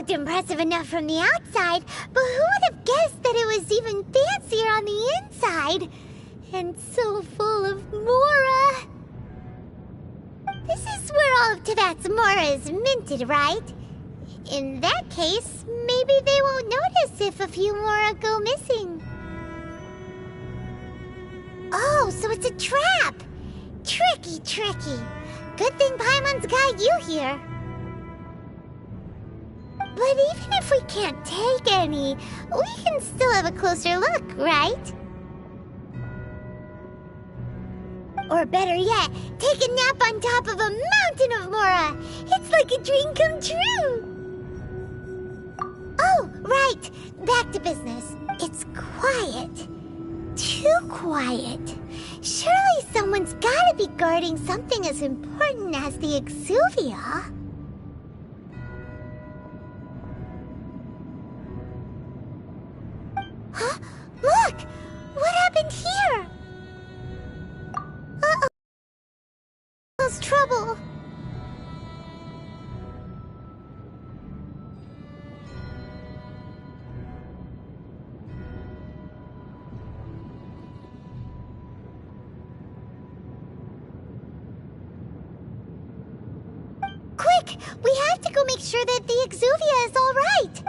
looked impressive enough from the outside, but who would have guessed that it was even fancier on the inside? And so full of mora. This is where all of Teyvat's mora is minted, right? In that case, maybe they won't notice if a few mora go missing. Oh, so it's a trap! Tricky, tricky. Good thing Paimon's got you here. But even if we can't take any, we can still have a closer look, right? Or better yet, take a nap on top of a mountain of mora. It's like a dream come true. Oh, right. Back to business. It's quiet. Too quiet. Surely someone's gotta be guarding something as important as the exuvia. Huh? Look! What happened here? Uh-oh. There's trouble. Quick! We have to go make sure that the exuvia is all right!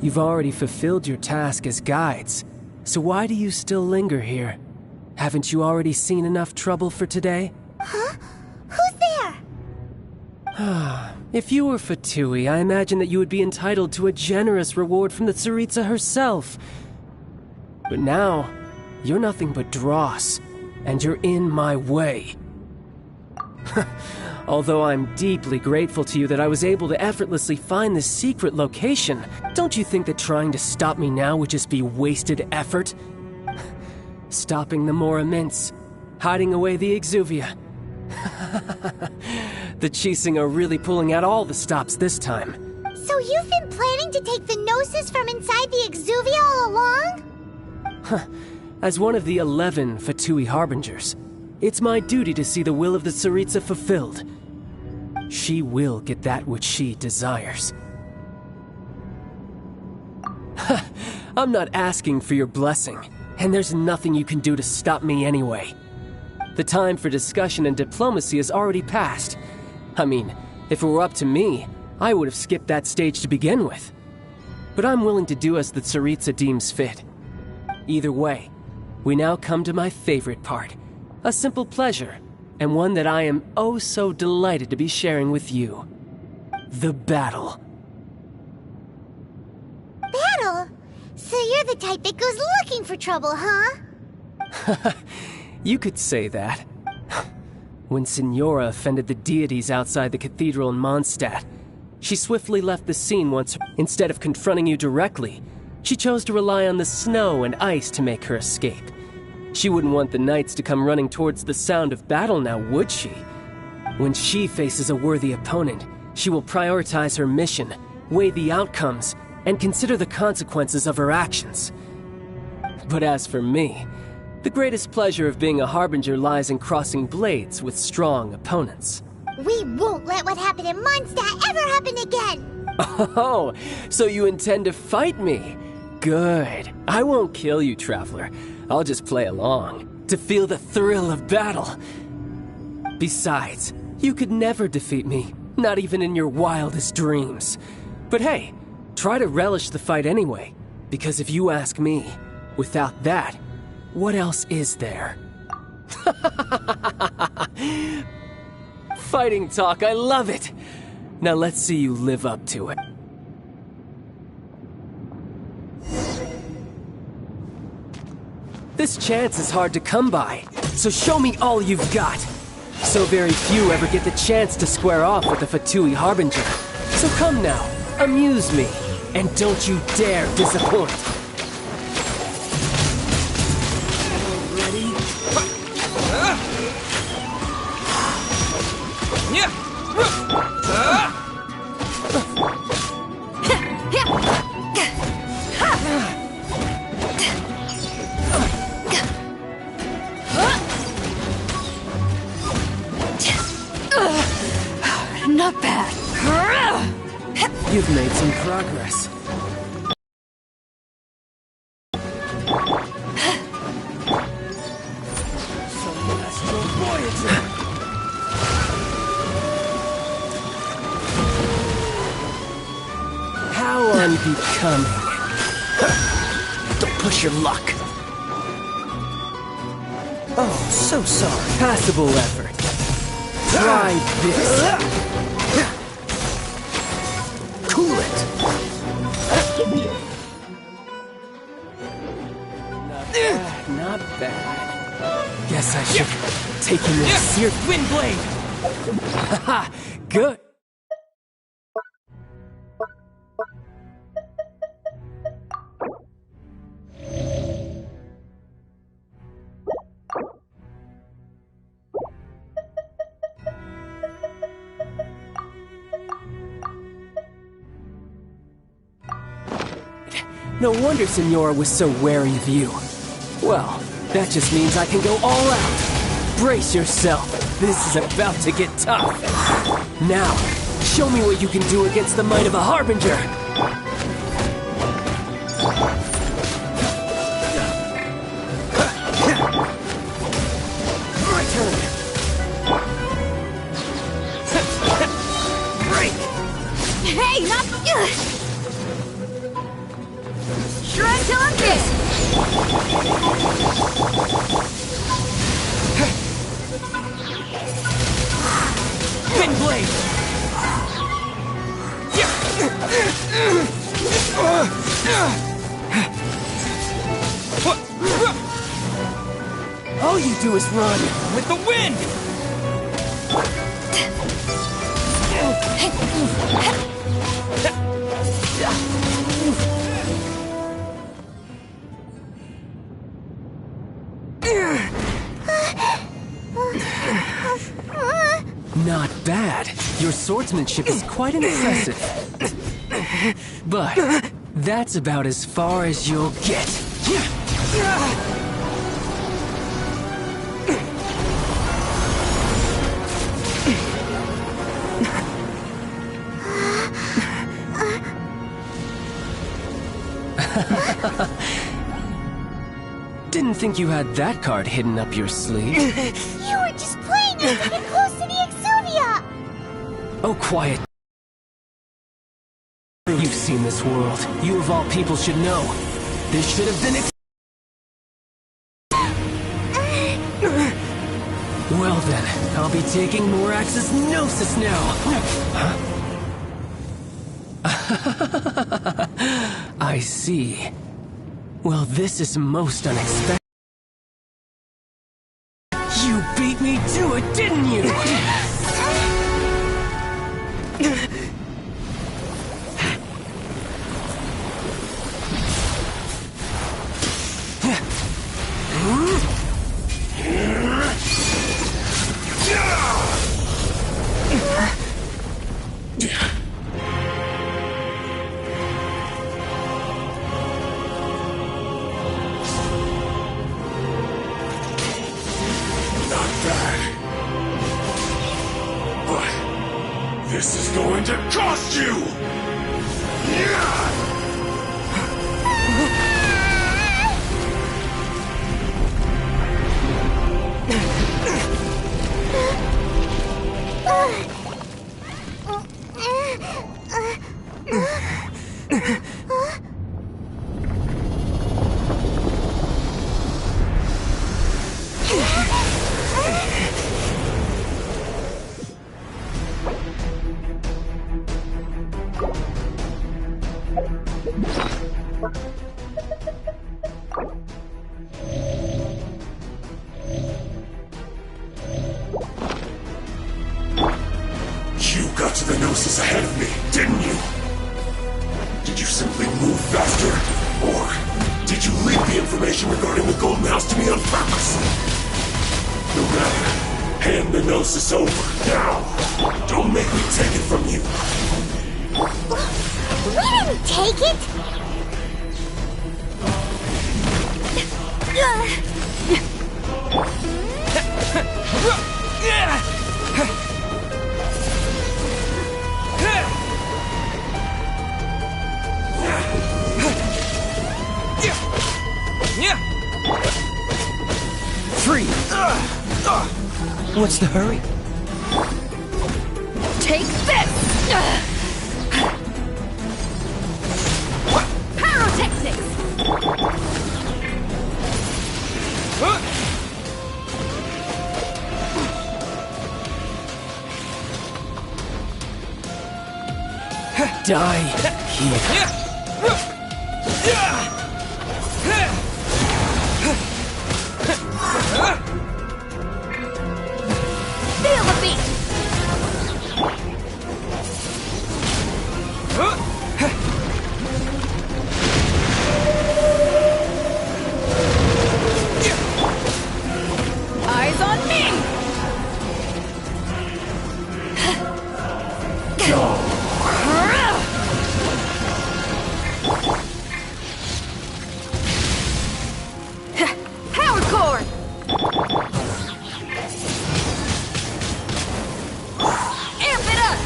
You've already fulfilled your task as guides, so why do you still linger here? Haven't you already seen enough trouble for today? Huh? Who's there? If you were Fatui, I imagine that you would be entitled to a generous reward from the Tsaritsa herself. But now, you're nothing but dross, and you're in my way. Although I'm deeply grateful to you that I was able to effortlessly find this secret location, don't you think that trying to stop me now would just be wasted effort? Stopping the Mora Mints, hiding away the exuvia. The Chising are really pulling out all the stops this time. So you've been planning to take the Gnosis from inside the exuvia all along? As one of the 11 Fatui Harbingers, it's my duty to see the will of the Tsaritsa fulfilled. She will get that which she desires. I'm not asking for your blessing, and there's nothing you can do to stop me anyway. The time for discussion and diplomacy has already passed. I mean, if it were up to me, I would have skipped that stage to begin with. But I'm willing to do as the Tsaritsa deems fit. Either way, we now come to my favorite part. A simple pleasure, and one that I am oh so delighted to be sharing with you. The battle. Battle? So you're the type that goes looking for trouble, huh? You could say that. When Signora offended the deities outside the cathedral in Mondstadt, she swiftly left the scene once. Instead of confronting you directly, she chose to rely on the snow and ice to make her escape. She wouldn't want the knights to come running towards the sound of battle now, would she? When she faces a worthy opponent, she will prioritize her mission, weigh the outcomes, and consider the consequences of her actions. But as for me, the greatest pleasure of being a Harbinger lies in crossing blades with strong opponents. We won't let what happened in Mondstadt ever happen again! Oh, so you intend to fight me? Good. I won't kill you, Traveler. I'll just play along, to feel the thrill of battle. Besides, you could never defeat me, not even in your wildest dreams. But hey, try to relish the fight anyway, because if you ask me, without that, what else is there? Fighting talk, I love it! Now let's see you live up to it. This chance is hard to come by, so show me all you've got. So very few ever get the chance to square off with the Fatui Harbinger. So come now, amuse me, and don't you dare disappoint. Not bad. You've made some progress. Some astral voyager. How unbecoming. Don't push your luck. Oh, so sorry. Passable effort. Try this. Cool it. Not bad. Guess I should take in this seared wind blade. Haha, good. No wonder Senora was so wary of you. Well, that just means I can go all out. Brace yourself. This is about to get tough. Now, show me what you can do against the might of a Harbinger. My turn. Break. Hey, not... Shred till I'm dead! Wind blade! All you do is run with the wind! Not bad. Your swordsmanship is quite impressive. But that's about as far as you'll get. Didn't think you had that card hidden up your sleeve. You were just playing us to get close to the Exuvia! Oh, quiet. You've seen this world. You of all people should know. This should have been Well then, I'll be taking Morax's Gnosis now. I see. Well, this is most unexpected. You beat me to it, didn't you? lost you! Yeah! You got to the Gnosis ahead of me, didn't you? Did you simply move faster? Or did you leak the information regarding the Golden House to me on purpose? No matter. Hand the Gnosis over, now! Don't make me take it from you! We didn't take it! Free! What's the hurry? Take this! Pyrotechnics! Die here. Feel the beat! Eyes on me! Power cord! Amp it up!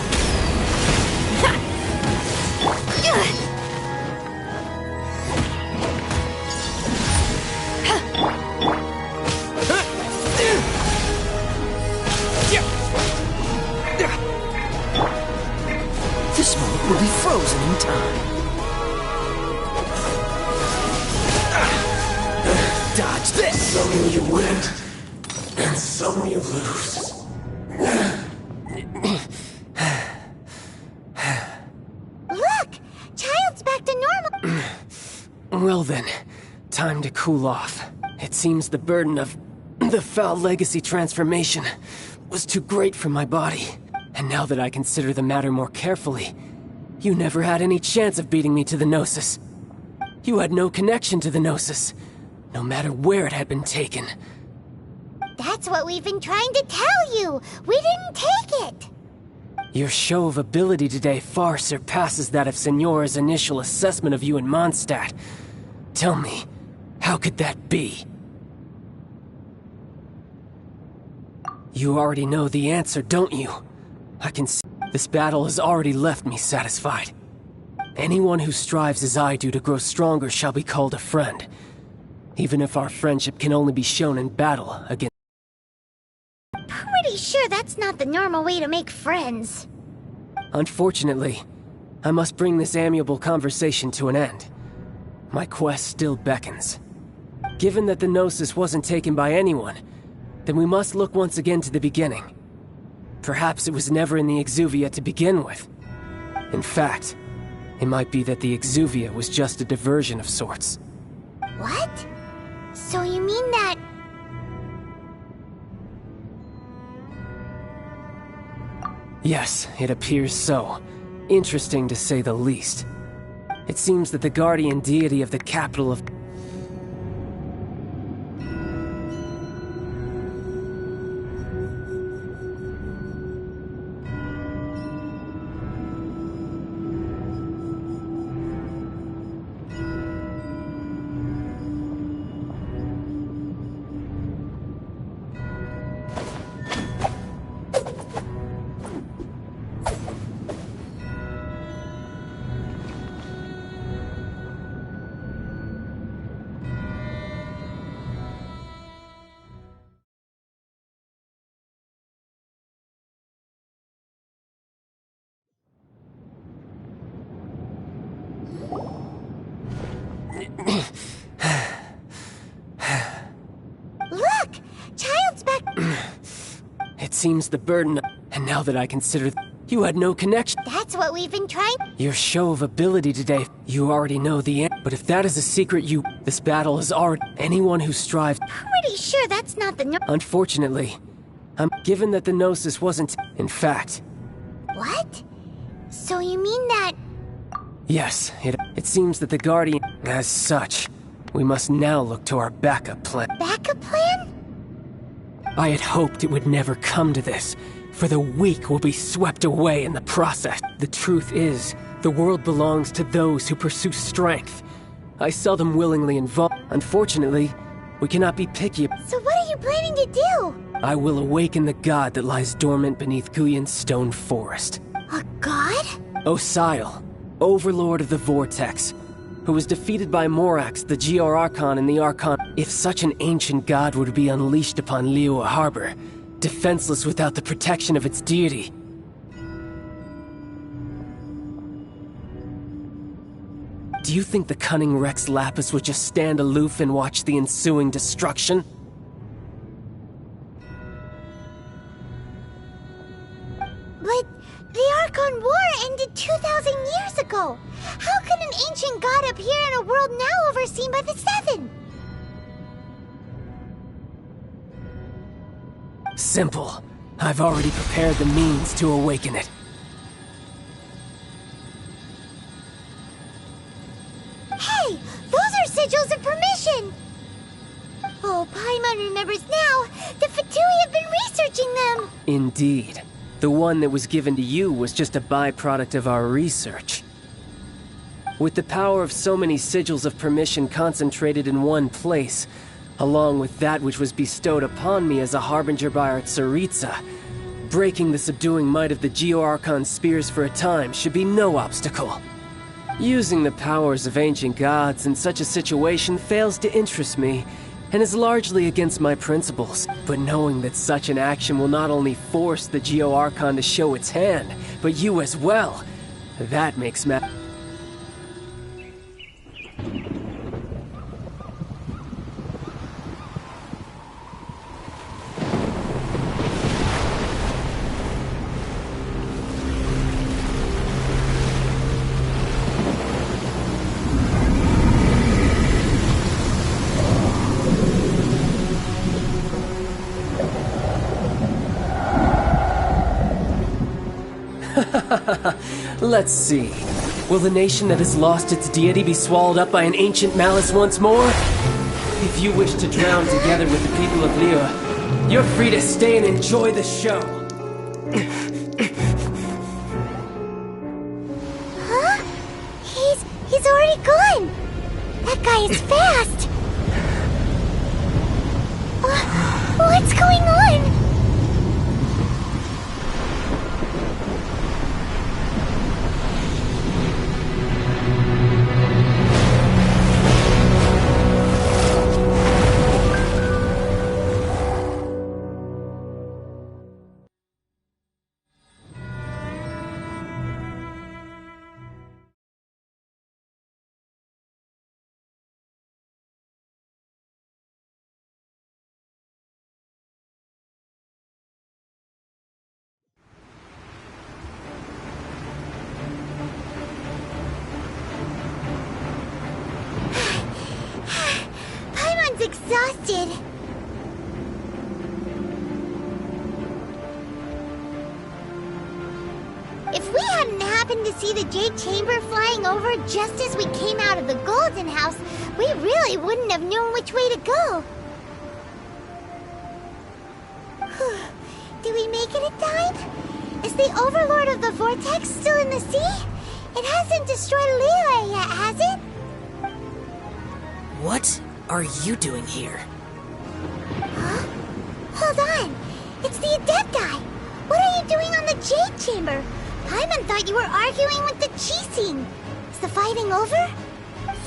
This moment will be frozen in time. Dodge this! Some you win, and some you lose. Look! Child's back to normal. Well then, time to cool off. It seems the burden of the foul legacy transformation was too great for my body. And now that I consider the matter more carefully, you never had any chance of beating me to the Gnosis. You had no connection to the Gnosis, no matter where it had been taken. That's what we've been trying to tell you! We didn't take it! Your show of ability today far surpasses that of Signora's initial assessment of you in Mondstadt. Tell me, how could that be? You already know the answer, don't you? I can see this battle has already left me satisfied. Anyone who strives as I do to grow stronger shall be called a friend, even if our friendship can only be shown in battle against. Pretty sure that's not the normal way to make friends. Unfortunately, I must bring this amiable conversation to an end. My quest still beckons. Given that the Gnosis wasn't taken by anyone, then we must look once again to the beginning. Perhaps it was never in the Exuvia to begin with. In fact, it might be that the Exuvia was just a diversion of sorts. What? So you mean that... Yes, it appears so. Interesting to say the least. It seems that the guardian deity of the capital of... seems the burden... And now that I consider... You had no connection. That's what we've been trying. Your show of ability today, you already know the end. But if that is a secret this battle is already... Anyone who strives... Pretty sure that's not the Unfortunately, given that the Gnosis wasn't... In fact... What? So you mean that... Yes, it seems that the Guardian... As such, we must now look to our backup plan. Backup plan? I had hoped it would never come to this, for the weak will be swept away in the process. The truth is, the world belongs to those who pursue strength. I seldom willingly involve. Unfortunately, we cannot be picky. So what are you planning to do? I will awaken the god that lies dormant beneath Guyon's stone forest. A god? Osile, overlord of the Vortex, who was defeated by Morax, the Geor Archon, and the Archon. If such an ancient god were to be unleashed upon Liyue Harbor, defenseless without the protection of its deity. Do you think the cunning Rex Lapis would just stand aloof and watch the ensuing destruction? But the Archon War ended 2,000 years ago. How can an ancient god appear in a world now overseen by the Seven? Simple. I've already prepared the means to awaken it. Hey! Those are sigils of permission! Oh, Paimon remembers now! The Fatui have been researching them! Indeed. The one that was given to you was just a byproduct of our research. With the power of so many sigils of permission concentrated in one place, along with that which was bestowed upon me as a harbinger by our Tsaritsa, breaking the subduing might of the Geor Archon spears for a time should be no obstacle. Using the powers of ancient gods in such a situation fails to interest me, and is largely against my principles. But knowing that such an action will not only force the Geor Archon to show its hand, but you as well, that makes me... Let's see. Will the nation that has lost its deity be swallowed up by an ancient malice once more? If you wish to drown together with the people of Liyue, you're free to stay and enjoy the show. Huh? He's already gone! That guy is fast! What's going on? Exhausted. If we hadn't happened to see the Jade Chamber flying over just as we came out of the Golden House, we really wouldn't have known which way to go. Did we make it in time? Is the Overlord of the Vortex still in the sea? It hasn't destroyed Liyue yet, has it? What are you doing here? Huh? Hold on. It's the Adept guy. What are you doing on the Jade Chamber? Paimon thought you were arguing with the Chising. Is the fighting over?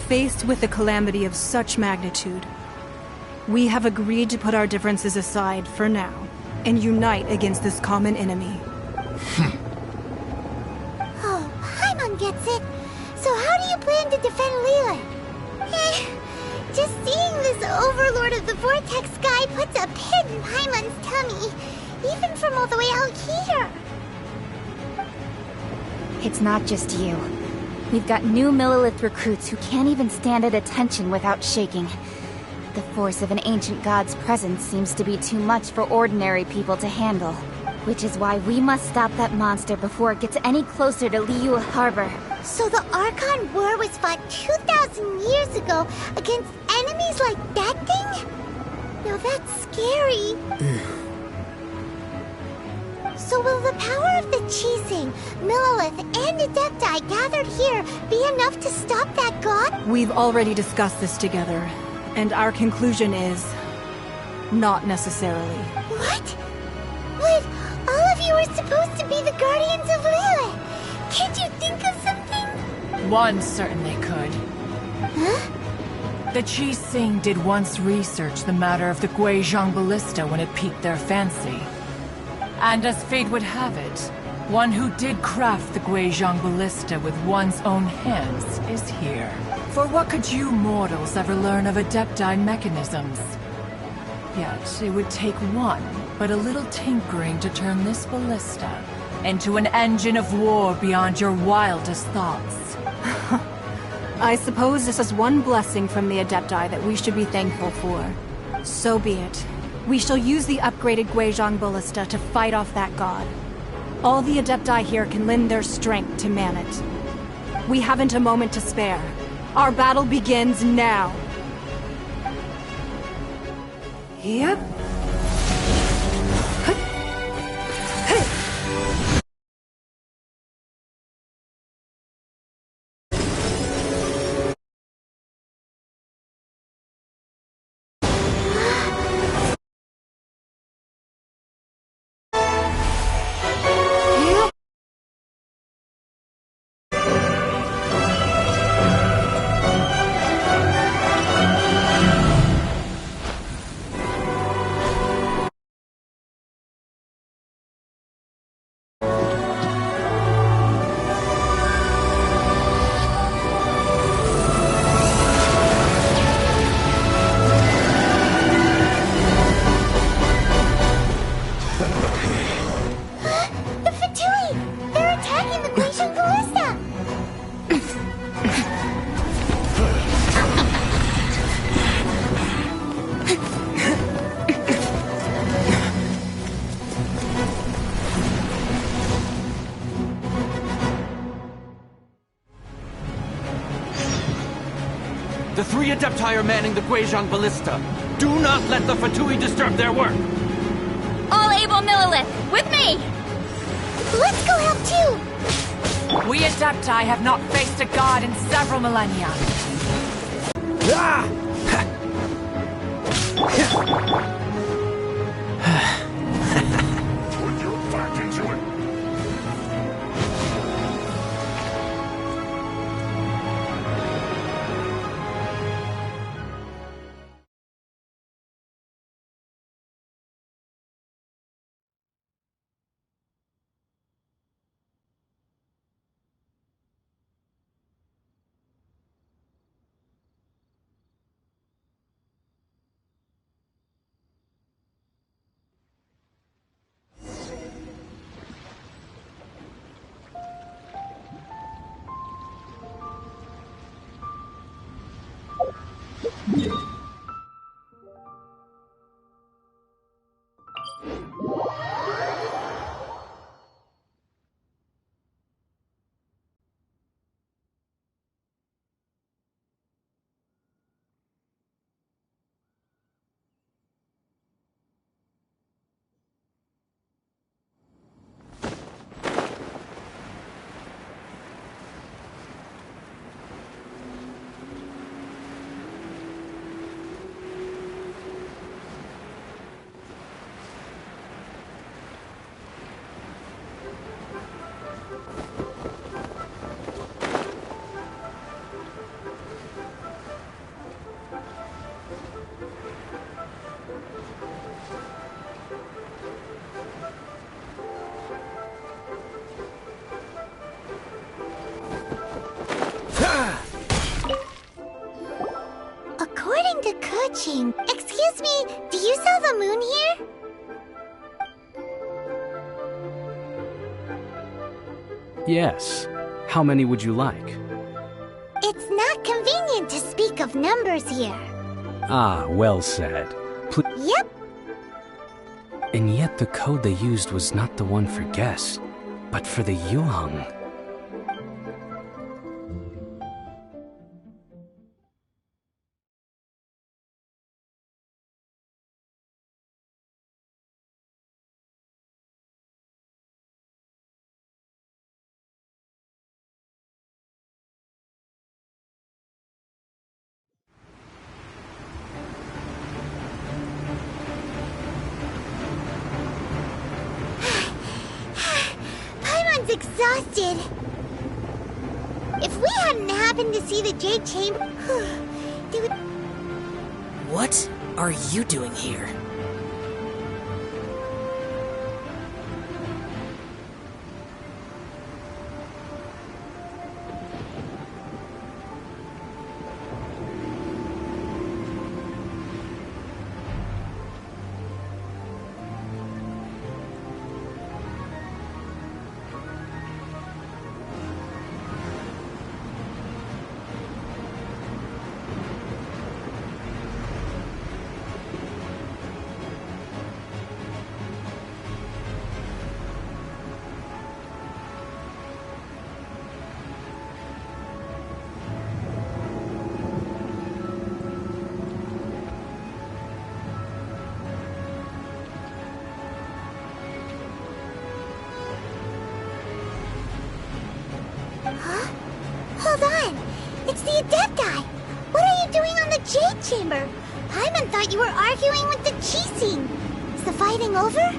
Faced with a calamity of such magnitude, we have agreed to put our differences aside for now and unite against this common enemy. Oh, Paimon gets it. So how do you plan to defend Liyue? Just seeing this Overlord of the Vortex guy puts a pit in Paimon's tummy. even from all the way out here. It's not just you. We've got new Millilith recruits who can't even stand at attention without shaking. The force of an ancient god's presence seems to be too much for ordinary people to handle. Which is why we must stop that monster before it gets any closer to Liyue Harbor. So the Archon War was fought 2,000 years ago against enemies like that thing? Now that's scary. So will the power of the Chising, Millilith, and Adepti gathered here be enough to stop that god? We've already discussed this together, and our conclusion is... not necessarily. What? But all of you are supposed to be the Guardians of Liyue. Can't you think of something? One certainly could. Huh? The Chising did once research the matter of the Guizhong Ballista when it piqued their fancy. And as fate would have it, one who did craft the Guizhong Ballista with one's own hands is here. For what could you mortals ever learn of Adepti mechanisms? Yet, it would take one, but a little tinkering to turn this ballista into an engine of war beyond your wildest thoughts. I suppose this is one blessing from the Adepti that we should be thankful for. So be it. We shall use the upgraded Guizhong Ballista to fight off that god. All the Adepti here can lend their strength to man it. We haven't a moment to spare. Our battle begins now. Yep. The Fatui! They're attacking the Guizhong Ballista! The three Adepti are manning the Guizhong Ballista. Do not let the Fatui disturb their work! All able Millilith, with me! Let's go help too! We Adepti have not faced a god in several millennia. Put your back into it. According to Kuching, excuse me, do you sell the moon here? Yes. How many would you like? It's not convenient to speak of numbers here. Ah, well said. Yep. And yet the code they used was not the one for guests, but for the Yuheng. Paimon's exhausted. If we hadn't happened to see the Jade Chamber, they would... What are you doing here? Hold on! It's the Adepti! What are you doing on the Jade Chamber? Paimon thought you were arguing with the Qixing. Is the fighting over?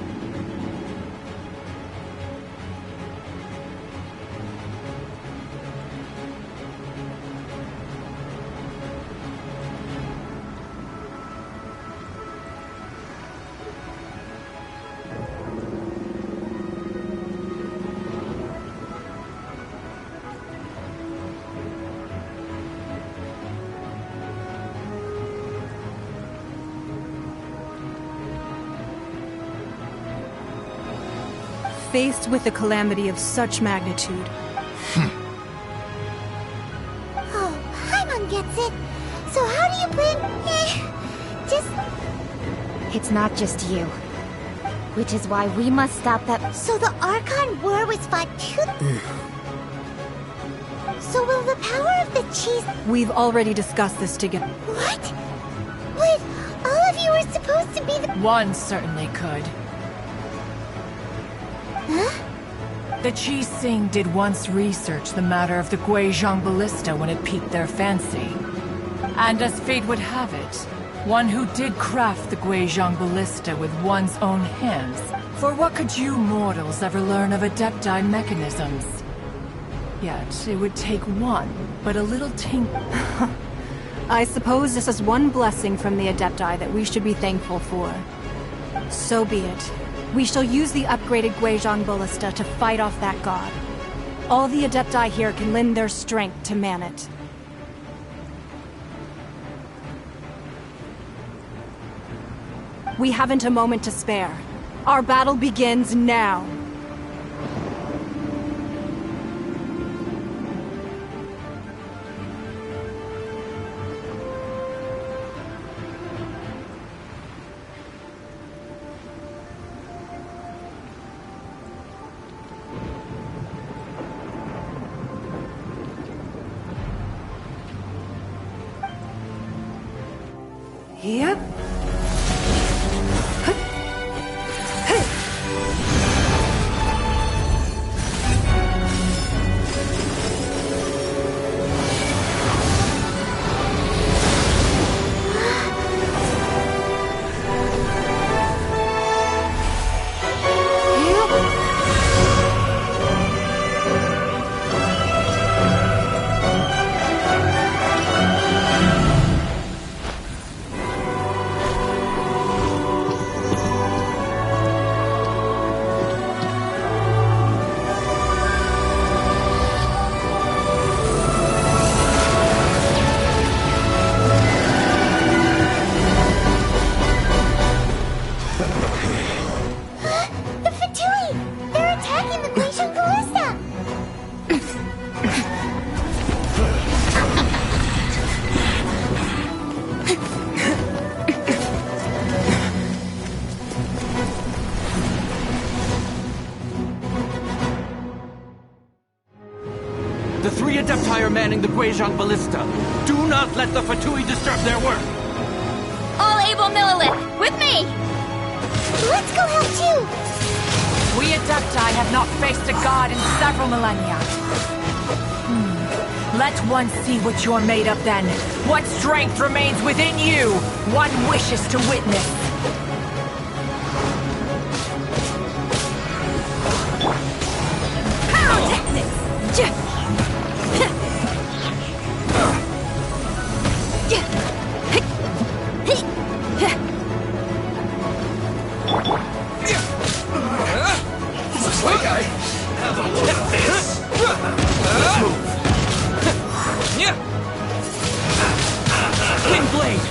Faced with a calamity of such magnitude, Oh, Paimon gets it. So how do you plan... just... It's not just you. Which is why we must stop that. So the Archon War was fought too... So will the power of the Qi... we've already discussed this together. What? But all of you were supposed to be the... One certainly could. Huh? The Qixing did once research the matter of the Guizhong Ballista when it piqued their fancy. And as fate would have it, one who did craft the Guizhong Ballista with one's own hands. For what could you mortals ever learn of Adepti mechanisms? Yet, it would take one, but a little I suppose this is one blessing from the Adepti that we should be thankful for. So be it. We shall use the upgraded Guizhong Ballista to fight off that god. All the Adepti here can lend their strength to man it. We haven't a moment to spare. Our battle begins now. Yep. The 3 Adepti are manning the Guizhong Ballista. Do not let the Fatui disturb their work! All able Millilith, with me! Let's go help too! We Adepti have not faced a god in several millennia. Let one see what you're made of then. What strength remains within you? One wishes to witness. Looks like I have a look at this. Let's move. Wind Blade!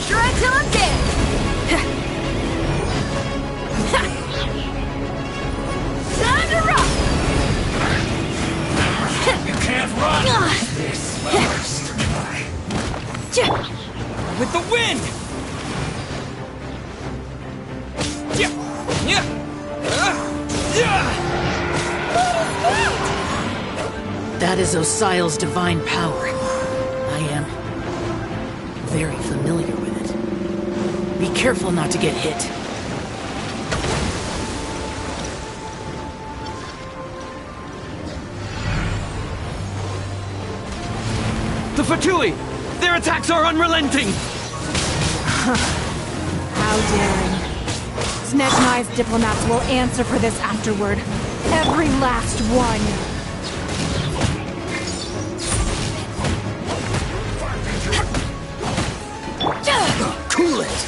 Shred till I'm dead! Time to rock! You can't run! This first. With the wind! That is Osial's divine power. I am very familiar with it. Be careful not to get hit. The Fatui! Their attacks are unrelenting! How daring. Snezhnai's diplomats will answer for this afterward. Every last one. Cool it!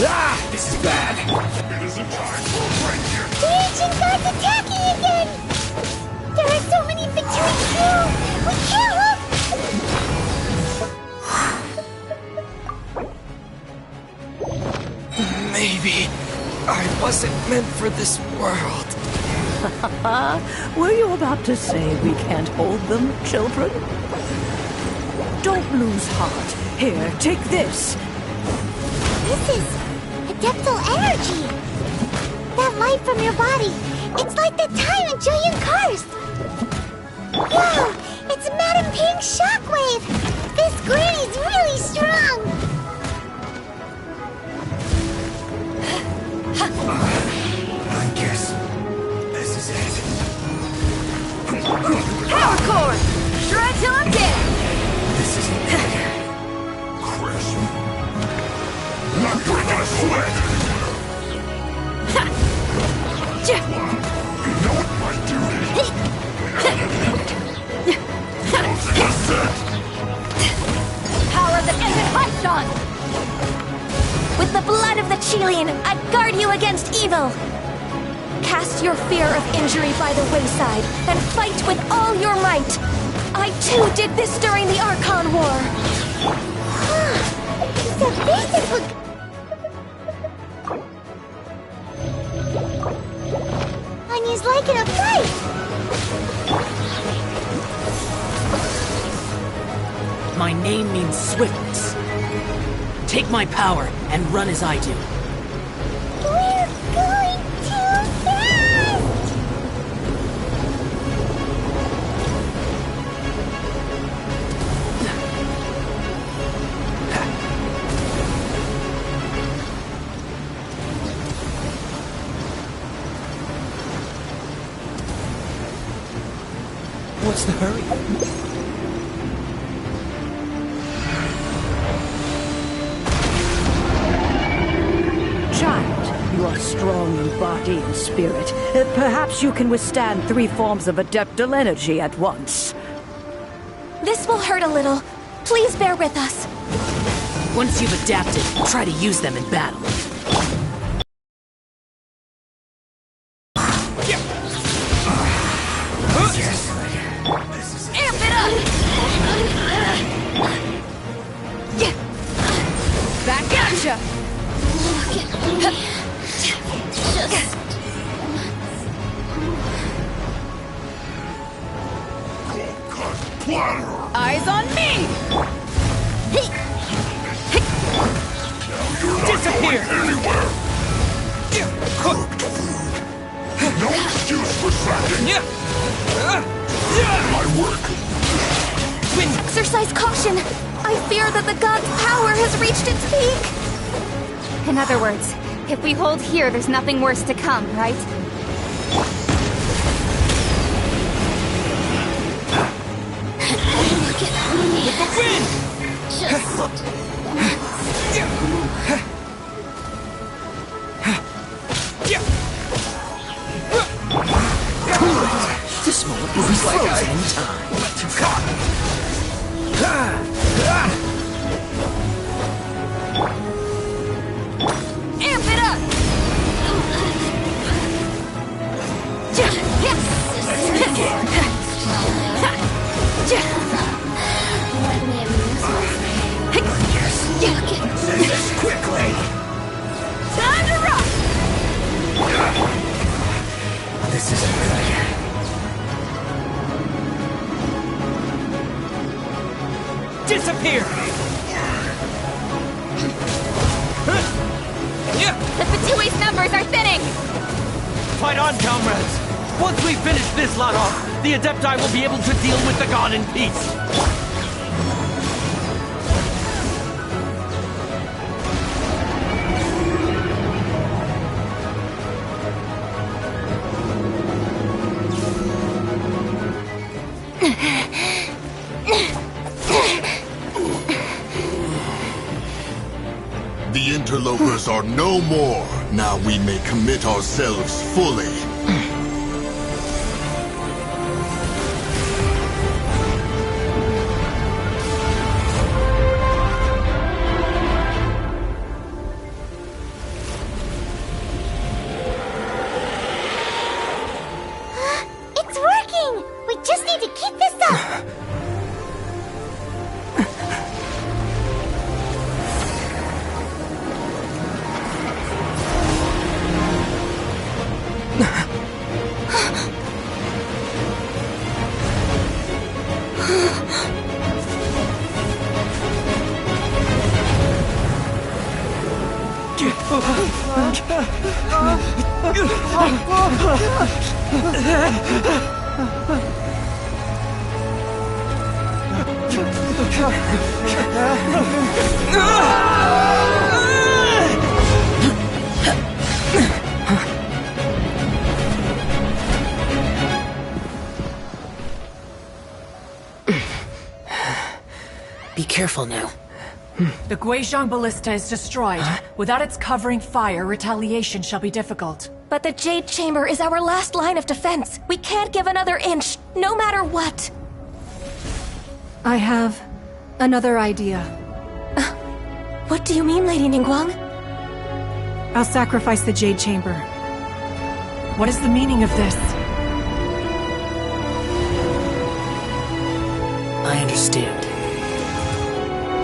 Ah, this is bad. It isn't time for a break here. The ancient god's attacking again! There are so many Fatui too! We can't look! Maybe I wasn't meant for this world. Were you about to say we can't hold them, children? Don't lose heart. Here, take this. This is adeptal energy! That light from your body, it's like the time in Julian Karst! Whoa! It's Madame Ping's shockwave! This granny's really strong! I guess this is it. Power core! Shred till I'm dead! This isn't fair. Chris. Not going to sweat! You know what my duty? Power that ended Haishan! With the blood of the Chilean, I guard you against evil! Cast your fear of injury by the wayside, and fight with all your might! I too did this during the Archon War! So basically... Anya's like in a fight! My name means swiftness. Take my power and run as I do. We're going too fast! What's the hurry? Child, you are strong in body and spirit. Perhaps you can withstand 3 forms of adeptal energy at once. This will hurt a little. Please bear with us. Once you've adapted, try to use them in battle. Amp it up! I fear that the god's power has reached its peak! In other words, if we hold here, there's nothing worse to come, right? Look at me. With the wind! This moment will be frozen in time. Amp it up! This quickly! Time to rock! This isn't good. Disappear! The Fatui's numbers are thinning! Fight on, comrades! Once we finish this lot off, the Adepti will be able to deal with the god in peace! The interlopers are no more. Now we may commit ourselves fully. It's working! We just need to keep this up! Be careful now. The Guizhong Ballista is destroyed. Without its covering fire, retaliation shall be difficult. But the Jade Chamber is our last line of defense. We can't give another inch, no matter what. I have another idea. What do you mean, Lady Ningguang? I'll sacrifice the Jade Chamber. What is the meaning of this? I understand.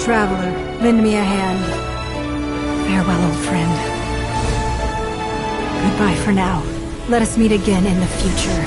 Traveler, lend me a hand. Farewell, old friend. Goodbye for now. Let us meet again in the future.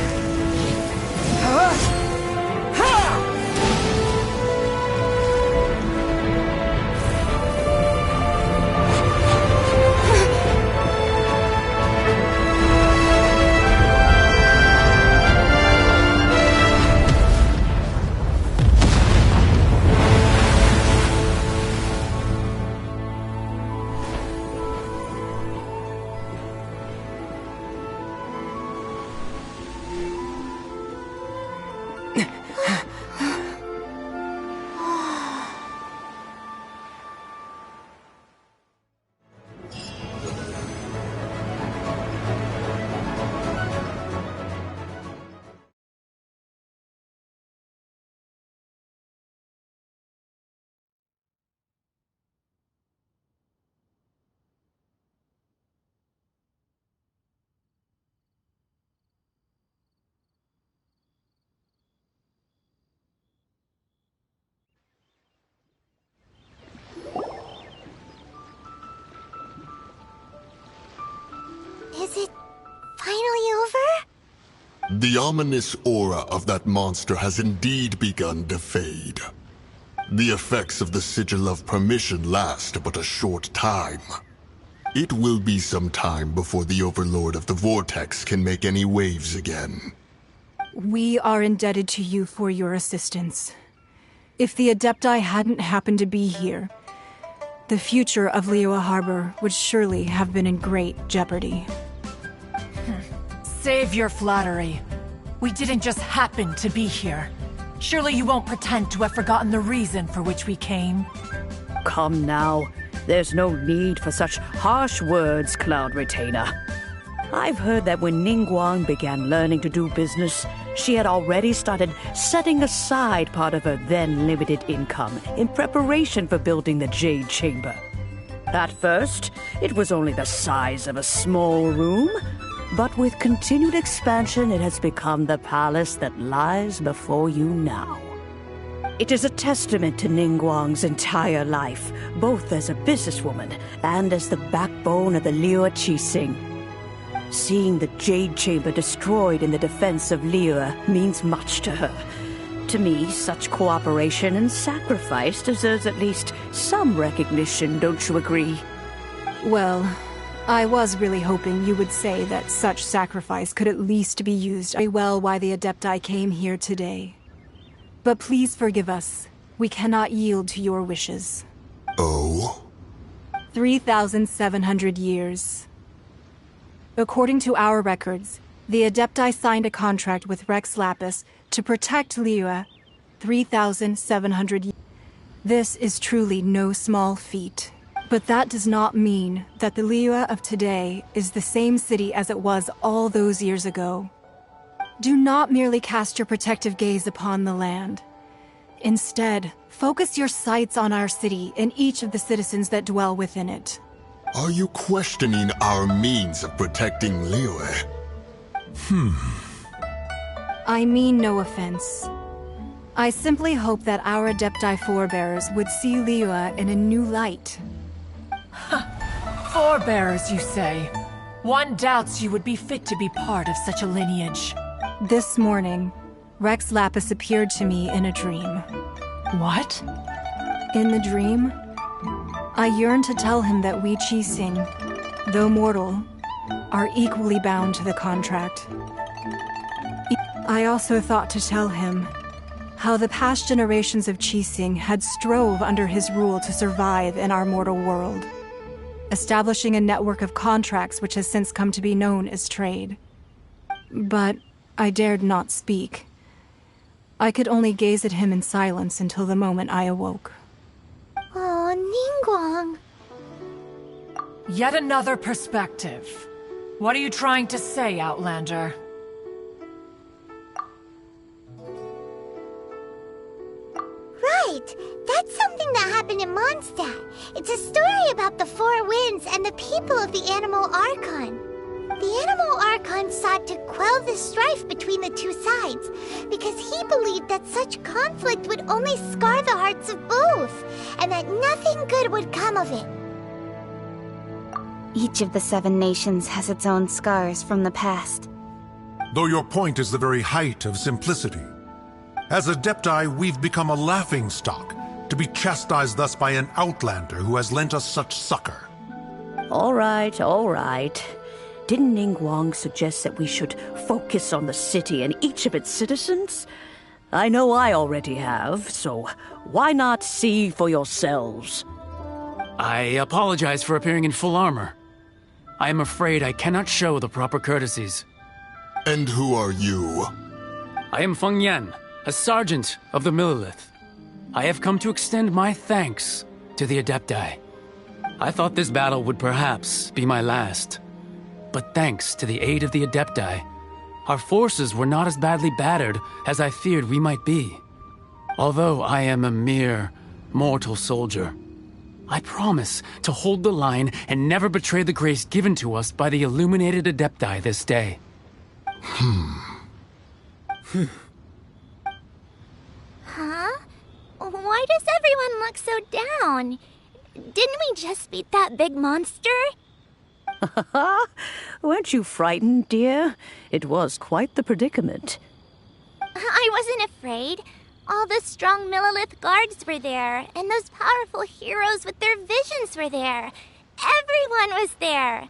Is it finally over? The ominous aura of that monster has indeed begun to fade. The effects of the Sigil of Permission last but a short time. It will be some time before the Overlord of the Vortex can make any waves again. We are indebted to you for your assistance. If the Adepti hadn't happened to be here, the future of Liyue Harbor would surely have been in great jeopardy. Save your flattery. We didn't just happen to be here. Surely you won't pretend to have forgotten the reason for which we came. Come now. There's no need for such harsh words, Cloud Retainer. I've heard that when Ningguang began learning to do business, she had already started setting aside part of her then limited income in preparation for building the Jade Chamber. At first, it was only the size of a small room, but with continued expansion, it has become the palace that lies before you now. It is a testament to Ningguang's entire life, both as a businesswoman and as the backbone of the Liyue Qixing. Seeing the Jade Chamber destroyed in the defense of Liyue means much to her. To me, such cooperation and sacrifice deserves at least some recognition, don't you agree? Well, I was really hoping you would say that such sacrifice could at least be used very well why the Adepti came here today. But please forgive us. We cannot yield to your wishes. Oh? 3,700 years. According to our records, the Adepti signed a contract with Rex Lapis to protect Liyue 3,700 years. This is truly no small feat. But that does not mean that the Liyue of today is the same city as it was all those years ago. Do not merely cast your protective gaze upon the land. Instead, focus your sights on our city and each of the citizens that dwell within it. Are you questioning our means of protecting Liyue? I mean no offense. I simply hope that our Adepti forebears would see Liyue in a new light. Forebearers, you say? One doubts you would be fit to be part of such a lineage. This morning, Rex Lapis appeared to me in a dream. What? In the dream, I yearned to tell him that we Qixing, though mortal, are equally bound to the contract. I also thought to tell him how the past generations of Qixing had strove under his rule to survive in our mortal world, establishing a network of contracts which has since come to be known as trade. But I dared not speak. I could only gaze at him in silence until the moment I awoke. Oh, Ningguang. Yet another perspective. What are you trying to say, Outlander? Right! That's something that happened in Mondstadt. It's a story about the Four Winds and the people of the Animal Archon. The Animal Archon sought to quell the strife between the two sides, because he believed that such conflict would only scar the hearts of both, and that nothing good would come of it. Each of the 7 nations has its own scars from the past. Though your point is the very height of simplicity. As Adepti, we've become a laughingstock, to be chastised thus by an outlander who has lent us such succor. All right, all right. Didn't Ningguang suggest that we should focus on the city and each of its citizens? I know I already have, so why not see for yourselves? I apologize for appearing in full armor. I am afraid I cannot show the proper courtesies. And who are you? I am Feng Yan, a sergeant of the Millilith. I have come to extend my thanks to the Adepti. I thought this battle would perhaps be my last. But thanks to the aid of the Adepti, our forces were not as badly battered as I feared we might be. Although I am a mere mortal soldier, I promise to hold the line and never betray the grace given to us by the illuminated Adepti this day. Huh? Why does everyone look so down? Didn't we just beat that big monster? Weren't you frightened, dear? It was quite the predicament. I wasn't afraid. All the strong Millilith guards were there, and those powerful heroes with their visions were there. Everyone was there.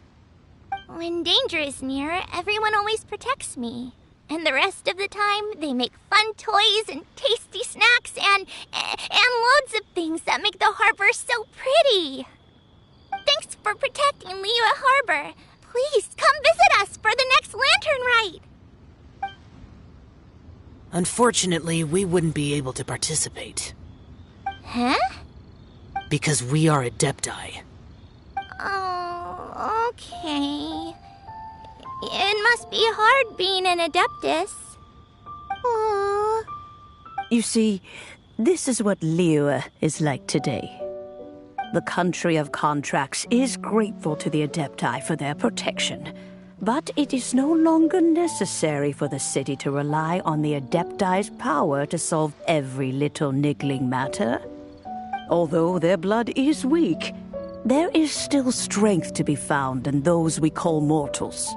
When danger is near, everyone always protects me. And the rest of the time, they make fun toys and tasty snacks and loads of things that make the harbor so pretty. Thanks for protecting Liyue Harbor. Please come visit us for the next lantern rite. Unfortunately, we wouldn't be able to participate. Huh? Because we are Adepti. Oh, okay. It must be hard being an Adeptus. Aww. You see, this is what Liyue is like today. The country of contracts is grateful to the Adepti for their protection, but it is no longer necessary for the city to rely on the Adepti's power to solve every little niggling matter. Although their blood is weak, there is still strength to be found in those we call mortals.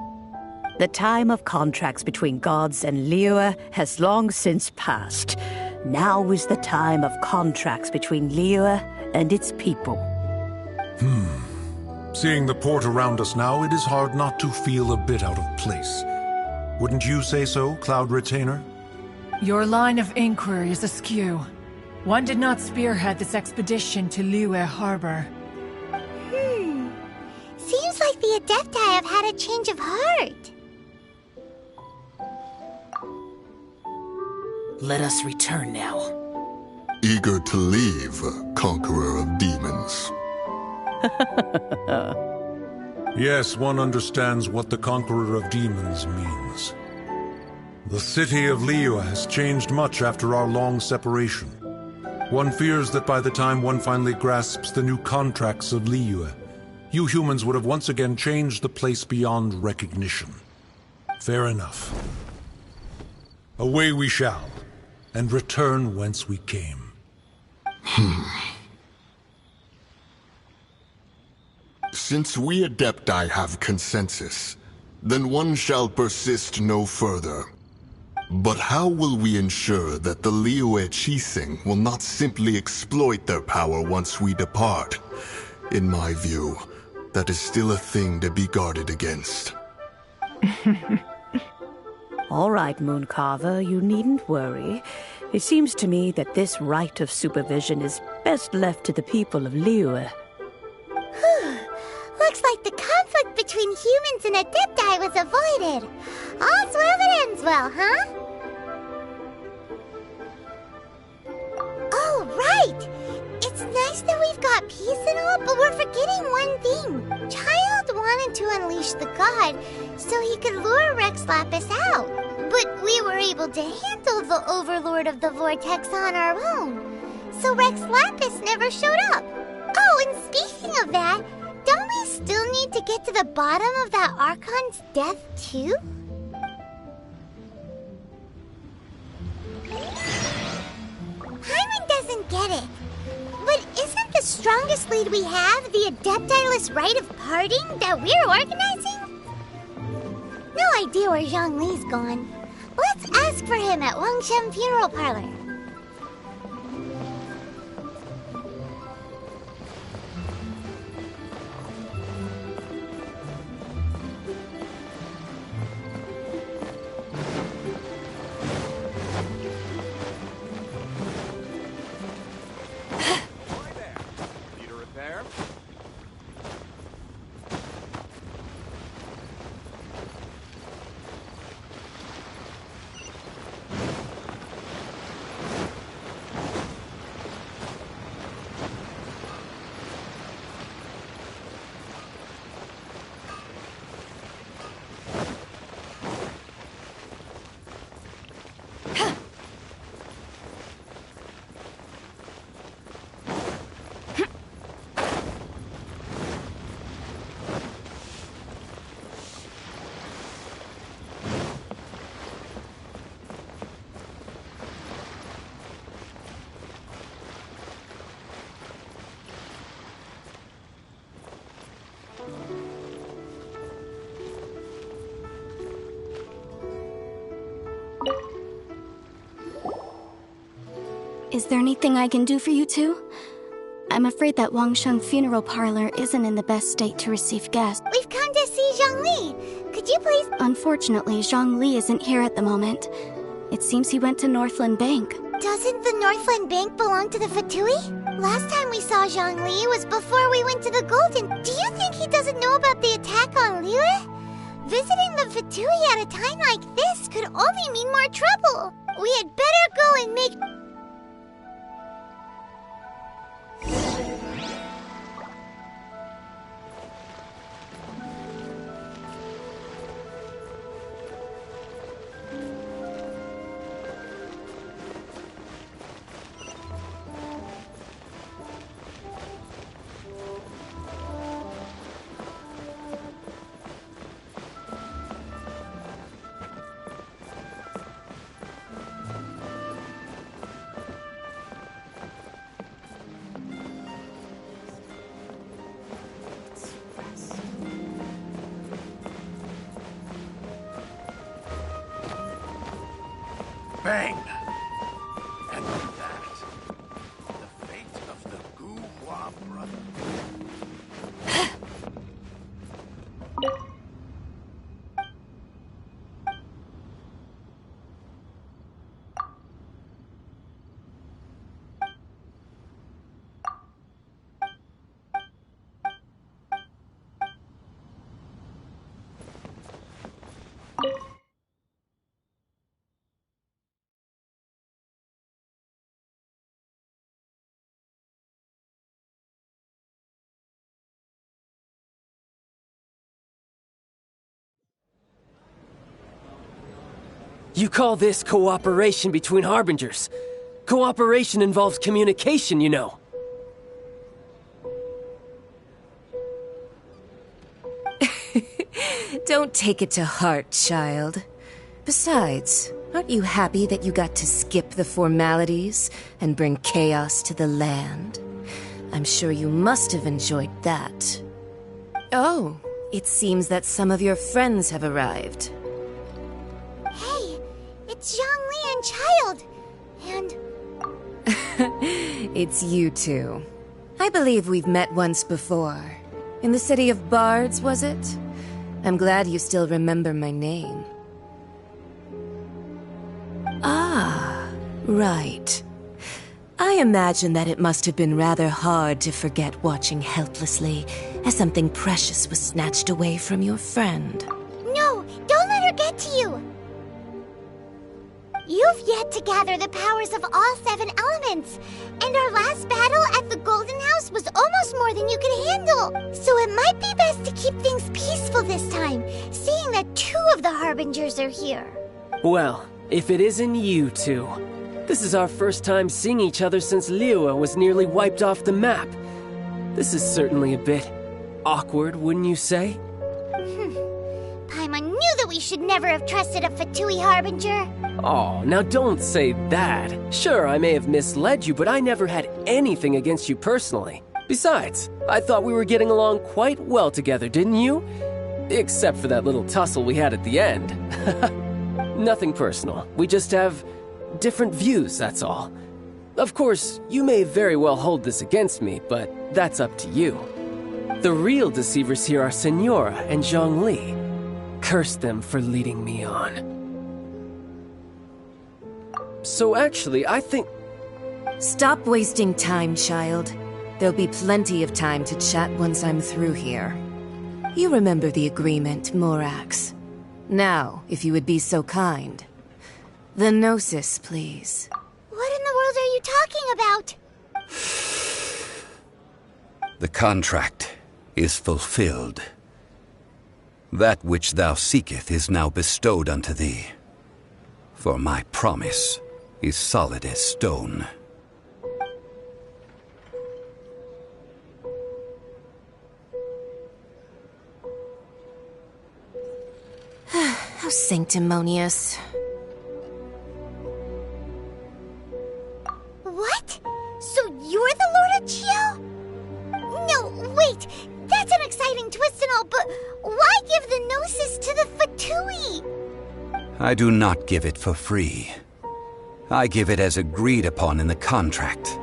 The time of contracts between gods and Liyue has long since passed. Now is the time of contracts between Liyue and its people. Seeing the port around us now, it is hard not to feel a bit out of place. Wouldn't you say so, Cloud Retainer? Your line of inquiry is askew. One did not spearhead this expedition to Liyue Harbor. Seems like the Adepti have had a change of heart. Let us return now. Eager to leave, Conqueror of Demons. Yes, one understands what the Conqueror of Demons means. The city of Liyue has changed much after our long separation. One fears that by the time one finally grasps the new contracts of Liyue, you humans would have once again changed the place beyond recognition. Fair enough. Away we shall, and return whence we came. Since we Adepti have consensus, then one shall persist no further. But how will we ensure that the Liyue Qixing will not simply exploit their power once we depart? In my view, that is still a thing to be guarded against. All right, Mooncarver, you needn't worry. It seems to me that this right of supervision is best left to the people of Liyue. Looks like the conflict between humans and Adepti was avoided. All's well that ends well, huh? Oh, right! It's nice that we've got peace and all, but we're forgetting one thing. Child wanted to unleash the god so he could lure Rex Lapis out. But we were able to handle the Overlord of the Vortex on our own. So Rex Lapis never showed up. Oh, and speaking of that, don't we still need to get to the bottom of that Archon's death, too? Paimon doesn't get it. But isn't the strongest lead we have the Adepti-less rite of parting that we're organizing? No idea where Zhongli's gone. Let's ask for him at Wangshen Funeral Parlor. Is there anything I can do for you two? I'm afraid that Wangshen Funeral Parlor isn't in the best state to receive guests. We've come to see Zhongli. could you please... Unfortunately, Zhongli isn't here at the moment. It seems he went to Northland Bank. Doesn't the Northland Bank belong to the Fatui? Last time we saw Zhongli was before we went to the Golden. Do you think he doesn't know about the attack on Liyue? Visiting the Fatui at a time like this could only mean more trouble. We had better go and make... Bang! And with that, the fate of the Guhua brother. You call this cooperation between Harbingers? Cooperation involves communication, you know. Don't take it to heart, child. Besides, aren't you happy that you got to skip the formalities and bring chaos to the land? I'm sure you must have enjoyed that. Oh, it seems that some of your friends have arrived. Hey, it's Zhongli and Child. And... It's you two. I believe we've met once before. In the city of Bards, was it? I'm glad you still remember my name. Ah, right. I imagine that it must have been rather hard to forget watching helplessly as something precious was snatched away from your friend. No, don't let her get to you! You've yet to gather the powers of all 7 elements, and our last battle at the Golden House was almost more than you could handle. So it might be best to keep things peaceful this time, seeing that 2 of the Harbingers are here. Well, if it isn't you two. This is our first time seeing each other since Liyue was nearly wiped off the map. This is certainly a bit awkward, wouldn't you say? Paimon knew that we should never have trusted a Fatui Harbinger. Oh, now don't say that. Sure, I may have misled you, but I never had anything against you personally. Besides, I thought we were getting along quite well together, didn't you? Except for that little tussle we had at the end. Nothing personal. We just have different views, that's all. Of course, you may very well hold this against me, but that's up to you. The real deceivers here are Senora and Zhongli. Curse them for leading me on. So actually, I think... Stop wasting time, child. There'll be plenty of time to chat once I'm through here. You remember the agreement, Morax. Now, if you would be so kind. The Gnosis, please. What in the world are you talking about? The contract is fulfilled. That which thou seeketh is now bestowed unto thee. For my promise is solid as stone. How sanctimonious. What? So you're the Lord of Chiao? No, wait! That's an exciting twist and all, but why give the Gnosis to the Fatui? I do not give it for free. I give it as agreed upon in the contract.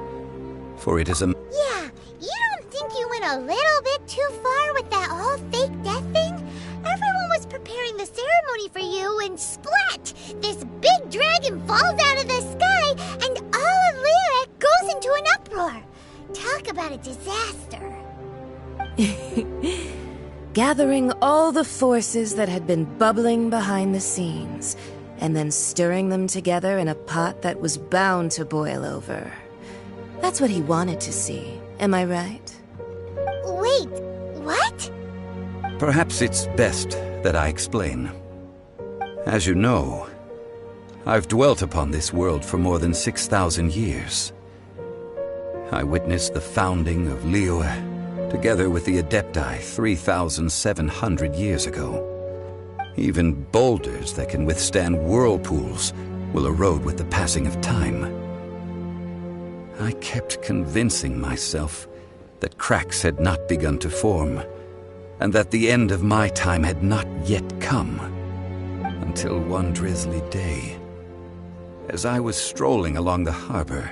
For it is a... Yeah, you don't think you went a little bit too far with that whole fake death thing? Everyone was preparing ready for you, and splat! This big dragon falls out of the sky, and all of Liyue goes into an uproar. Talk about a disaster. Gathering all the forces that had been bubbling behind the scenes, and then stirring them together in a pot that was bound to boil over. That's what he wanted to see, am I right? Wait, what? Perhaps it's best that I explain. As you know, I've dwelt upon this world for more than 6,000 years. I witnessed the founding of Liyue, together with the Adepti 3,700 years ago. Even boulders that can withstand whirlpools will erode with the passing of time. I kept convincing myself that cracks had not begun to form, and that the end of my time had not yet come. Until one drizzly day, as I was strolling along the harbor,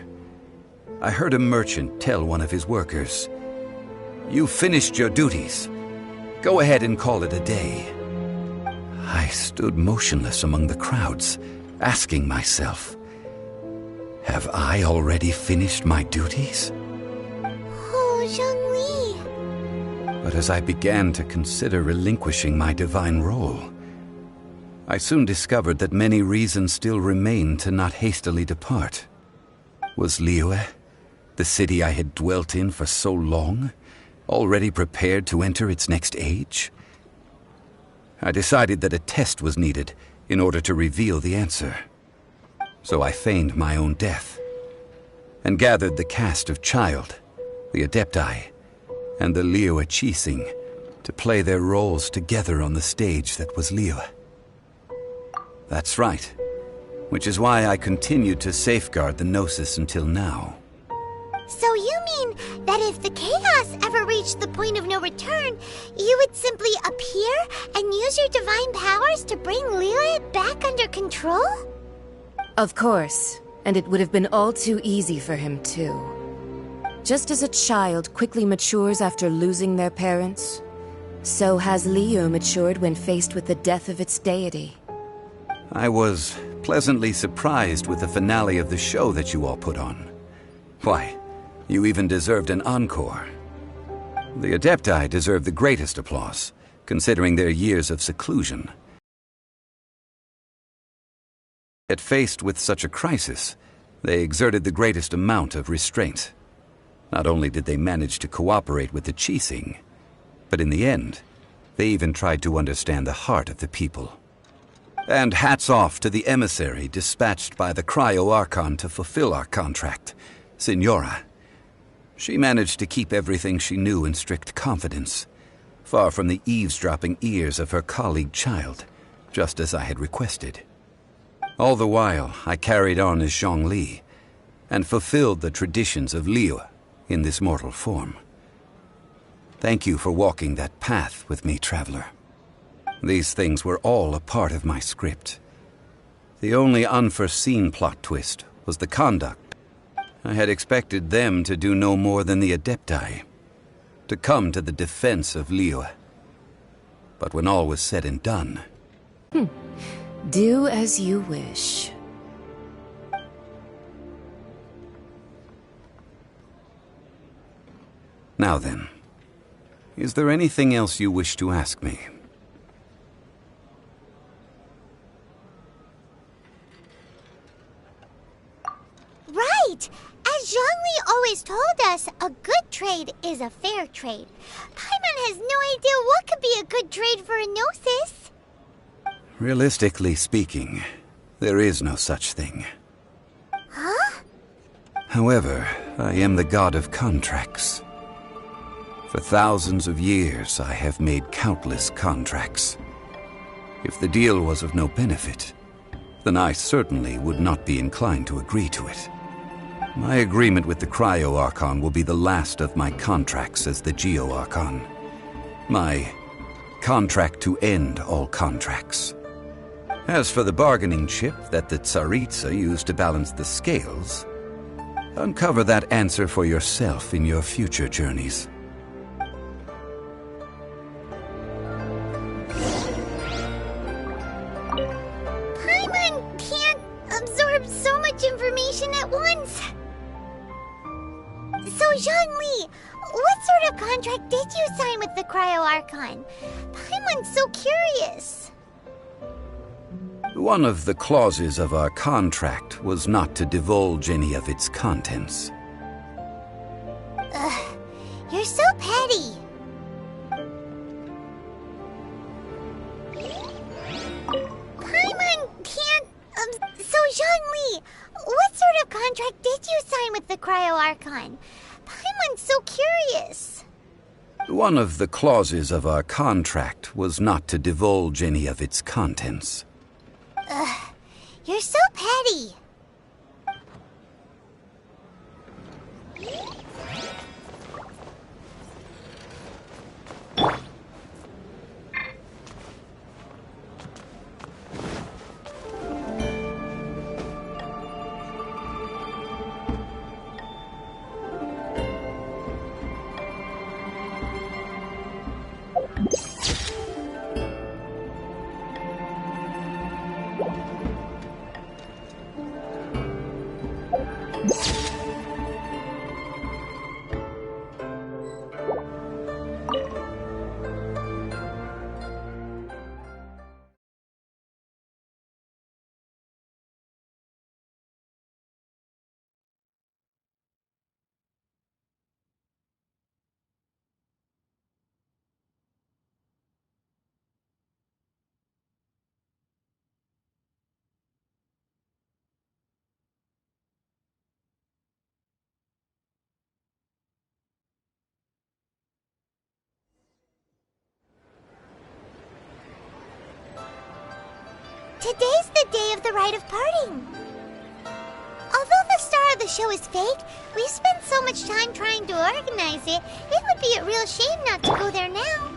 I heard a merchant tell one of his workers, "You finished your duties. Go ahead and call it a day." I stood motionless among the crowds, asking myself, have I already finished my duties? Oh, Zhongli. But as I began to consider relinquishing my divine role, I soon discovered that many reasons still remained to not hastily depart. Was Liyue, the city I had dwelt in for so long, already prepared to enter its next age? I decided that a test was needed in order to reveal the answer. So I feigned my own death, and gathered the cast of Child, the Adepti, and the Liyue Qixing to play their roles together on the stage that was Liyue. That's right, which is why I continued to safeguard the Gnosis until now. So you mean that if the chaos ever reached the point of no return, you would simply appear and use your divine powers to bring Liyue back under control? Of course, and it would have been all too easy for him too. Just as a child quickly matures after losing their parents, so has Liyue matured when faced with the death of its deity. I was pleasantly surprised with the finale of the show that you all put on. Why, you even deserved an encore. The Adepti deserve the greatest applause, considering their years of seclusion. Yet faced with such a crisis, they exerted the greatest amount of restraint. Not only did they manage to cooperate with the Qixing, but in the end, they even tried to understand the heart of the people. And hats off to the emissary dispatched by the Cryo-Archon to fulfill our contract, Signora. She managed to keep everything she knew in strict confidence, far from the eavesdropping ears of her colleague Child, just as I had requested. All the while, I carried on as Zhongli, and fulfilled the traditions of Liyue in this mortal form. Thank you for walking that path with me, Traveler. These things were all a part of my script. The only unforeseen plot twist was the conduct. I had expected them to do no more than the Adepti, to come to the defense of Liyue. But when all was said and done... Do as you wish. Now then, is there anything else you wish to ask me? Right! As Zhongli always told us, a good trade is a fair trade. Paimon has no idea what could be a good trade for a Gnosis. Realistically speaking, there is no such thing. Huh? However, I am the god of contracts. For thousands of years, I have made countless contracts. If the deal was of no benefit, then I certainly would not be inclined to agree to it. My agreement with the Cryo-Archon will be the last of my contracts as the Geo-Archon. My contract to end all contracts. As for the bargaining chip that the Tsaritsa used to balance the scales, uncover that answer for yourself in your future journeys. of contract did you sign with the Cryo-Archon? Paimon's so curious. One of the clauses of our contract was not to divulge any of its contents. Ugh, you're so petty. Paimon can't... so Zhongli, what sort of contract did you sign with the Cryo-Archon? Paimon's so curious. One of the clauses of our contract was not to divulge any of its contents. Ugh, you're so petty. Today's the day of the rite of parting. Although the star of the show is fake, we've spent so much time trying to organize it, it would be a real shame not to go there now.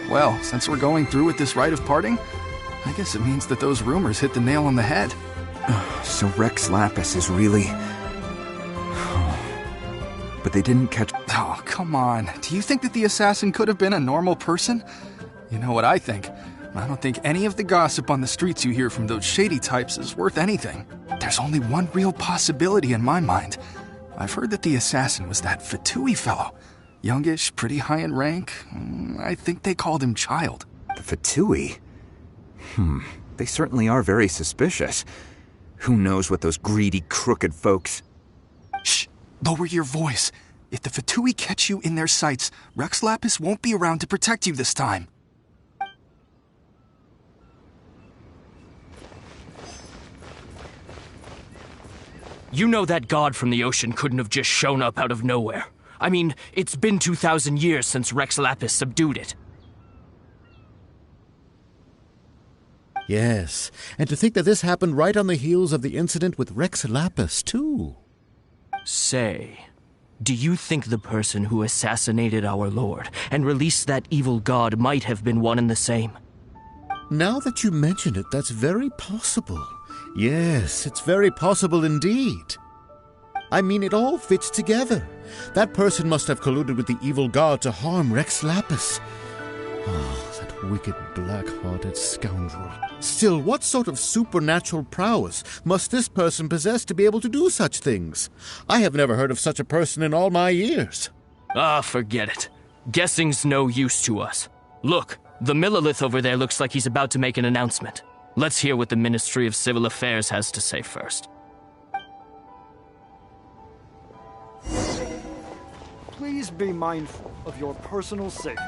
Well, since we're going through with this rite of parting, I guess it means that those rumors hit the nail on the head. So Rex Lapis is really... But they didn't catch... Oh, come on. Do you think that the assassin could have been a normal person? You know what I think. I don't think any of the gossip on the streets you hear from those shady types is worth anything. There's only one real possibility in my mind. I've heard that the assassin was that Fatui fellow. Youngish, pretty high in rank. I think they called him Child. The Fatui? They certainly are very suspicious. Who knows what those greedy, crooked folks... Shh! Lower your voice. If the Fatui catch you in their sights, Rex Lapis won't be around to protect you this time. You know that god from the ocean couldn't have just shown up out of nowhere. I mean, it's been 2,000 years since Rex Lapis subdued it. Yes, and to think that this happened right on the heels of the incident with Rex Lapis, too. Say, do you think the person who assassinated our lord and released that evil god might have been one and the same? Now that you mention it, that's very possible. Yes, it's very possible indeed. I mean, it all fits together. That person must have colluded with the evil god to harm Rex Lapis. Oh, that wicked, black-hearted scoundrel. Still, what sort of supernatural prowess must this person possess to be able to do such things? I have never heard of such a person in all my years. Ah, forget it. Guessing's no use to us. Look, the Millilith over there looks like he's about to make an announcement. Let's hear what the Ministry of Civil Affairs has to say first. Please be mindful of your personal safety.